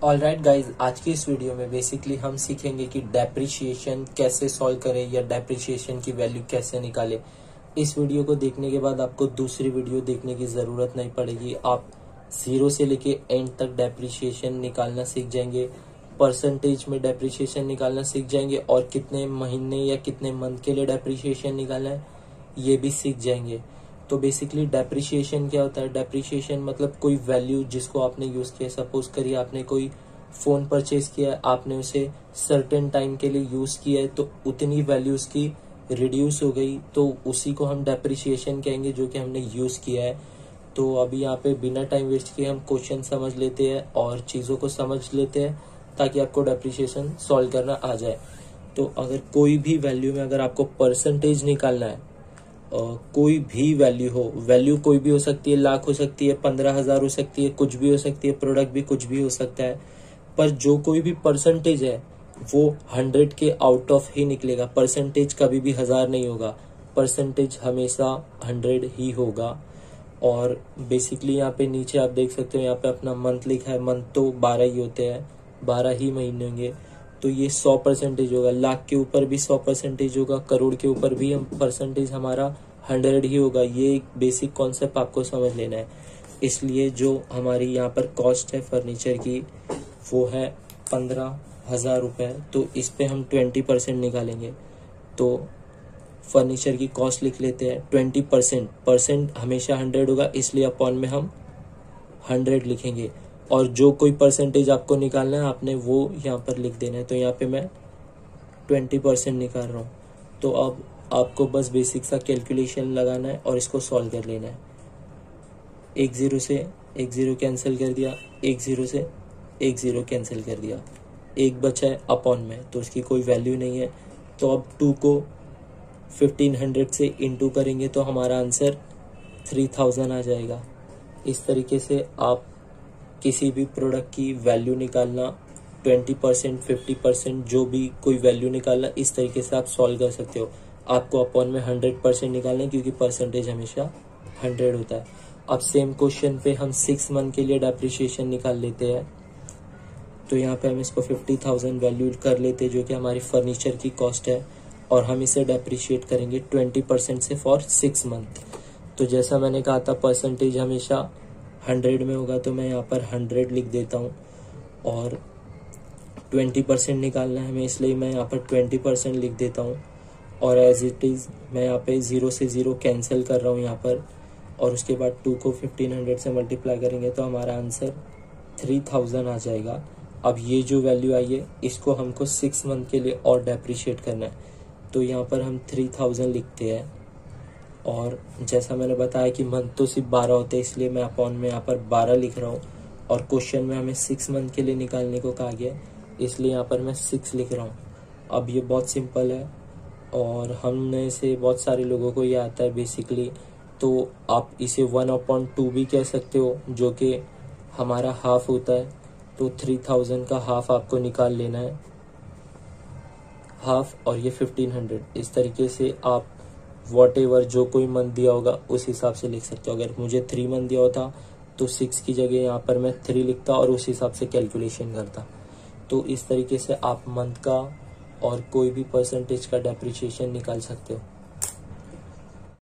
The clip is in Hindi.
ऑलराइट गाइज, आज की इस वीडियो में बेसिकली हम सीखेंगे कि डेप्रिशिएशन कैसे सॉल्व करें या डेप्रिशिएशन की वैल्यू कैसे निकालें। इस वीडियो को देखने के बाद आपको दूसरी वीडियो देखने की ज़रूरत नहीं पड़ेगी। आप जीरो से लेके एंड तक डेप्रिशिएशन निकालना सीख जाएंगे, परसेंटेज में डेप्रिशिएशन निकालना सीख जाएंगे और कितने महीने या कितने मंथ के लिए डेप्रिशिएशन निकालना है ये भी सीख जाएंगे। तो बेसिकली डेप्रिशिएशन क्या होता है? डेप्रिशिएशन मतलब कोई वैल्यू जिसको आपने यूज किया। सपोज करिए आपने कोई फोन परचेज किया है, आपने उसे सर्टेन टाइम के लिए यूज किया है, तो उतनी वैल्यू उसकी रिड्यूस हो गई, तो उसी को हम डेप्रिशिएशन कहेंगे जो कि हमने यूज किया है। तो अभी यहाँ पे बिना टाइम वेस्ट किए हम क्वेश्चन समझ लेते हैं और चीजों को समझ लेते हैं ताकि आपको डेप्रिशिएशन सॉल्व करना आ जाए। तो अगर कोई भी वैल्यू में अगर आपको परसेंटेज निकालना है, कोई भी वैल्यू हो, वैल्यू कोई भी हो सकती है, लाख हो सकती है, 15,000 हो सकती है, कुछ भी हो सकती है, प्रोडक्ट भी कुछ भी हो सकता है, पर जो कोई भी परसेंटेज है वो 100 के आउट ऑफ ही निकलेगा। परसेंटेज कभी भी 1000 नहीं होगा, परसेंटेज हमेशा 100 ही होगा। और बेसिकली यहाँ पे नीचे आप देख सकते हो, यहाँ पे अपना मंथ लिखा है। मंथ तो 12 ही होते हैं, 12 ही महीने होंगे, तो ये 100% होगा। लाख के ऊपर भी 100% होगा, करोड़ के ऊपर भी परसेंटेज हमारा 100 ही होगा। ये एक बेसिक कॉन्सेप्ट आपको समझ लेना है। इसलिए जो हमारी यहाँ पर कॉस्ट है फर्नीचर की वो है 15,000 रुपये, तो इस पे हम 20% निकालेंगे। तो फर्नीचर की कॉस्ट लिख लेते हैं 20%। परसेंट हमेशा 100 होगा, इसलिए अपॉन में हम 100 लिखेंगे और जो कोई परसेंटेज आपको निकालना है आपने वो यहाँ पर लिख देना है। तो यहाँ पे मैं 20% निकाल रहा हूँ। तो अब आपको बस बेसिक सा कैलकुलेशन लगाना है और इसको सॉल्व कर लेना है। एक जीरो से एक जीरो कैंसिल कर दिया, एक जीरो से एक जीरो कैंसिल कर दिया, एक बचा है अपॉन में, तो उसकी कोई वैल्यू नहीं है। तो अब 2 को 1500 से इंटू करेंगे तो हमारा आंसर 3000 आ जाएगा। इस तरीके से आप किसी भी प्रोडक्ट की वैल्यू निकालना, 20%, 50%, जो भी कोई वैल्यू निकालना, इस तरीके से आप सॉल्व कर सकते हो। आपको अपॉन में 100% निकालना है क्योंकि परसेंटेज हमेशा 100 होता है। अब सेम क्वेश्चन पे हम 6 मंथ के लिए डेप्रिशिएशन निकाल लेते हैं। तो यहाँ पे हम इसको 50,000 वैल्यू कर लेते हैं जो कि हमारी फर्नीचर की कॉस्ट है, और हम इसे डेप्रिशिएट करेंगे 20% से फॉर 6 मंथ। तो जैसा मैंने कहा था परसेंटेज हमेशा 100 में होगा, तो मैं यहाँ पर 100 लिख देता हूँ और 20% निकालना है हमें, इसलिए मैं यहाँ पर 20% लिख देता हूँ। और एज इट इज़ मैं यहाँ पे 0 से 0 कैंसिल कर रहा हूँ यहाँ पर, और उसके बाद 2 को 1500 से मल्टीप्लाई करेंगे तो हमारा आंसर 3000 आ जाएगा। अब ये जो वैल्यू आई है इसको हमको 6 मंथ के लिए और डेप्रिशिएट करना है, तो यहाँ पर हम 3000 लिखते हैं। और जैसा मैंने बताया कि मंथ तो सिर्फ 12 होते हैं, इसलिए मैं अपॉन में यहाँ पर 12 लिख रहा हूँ। और क्वेश्चन में हमें 6 मंथ के लिए निकालने को कहा गया, इसलिए यहाँ पर मैं 6 लिख रहा हूँ। अब ये बहुत सिंपल है और हमने से बहुत सारे लोगों को ये आता है बेसिकली। तो आप इसे 1/2 भी कह सकते हो, जो कि हमारा हाफ होता है। तो 3000 का हाफ आपको निकाल लेना है, हाफ, और ये 1500। इस तरीके से आप वॉटेवर जो कोई मंथ दिया होगा उस हिसाब से लिख सकते हो। अगर मुझे 3 मंथ दिया होता तो 6 की जगह यहाँ पर मैं 3 लिखता और उस हिसाब से कैलकुलेशन करता। तो इस तरीके से आप मंथ का और कोई भी परसेंटेज का डेप्रिशिएशन निकाल सकते हो।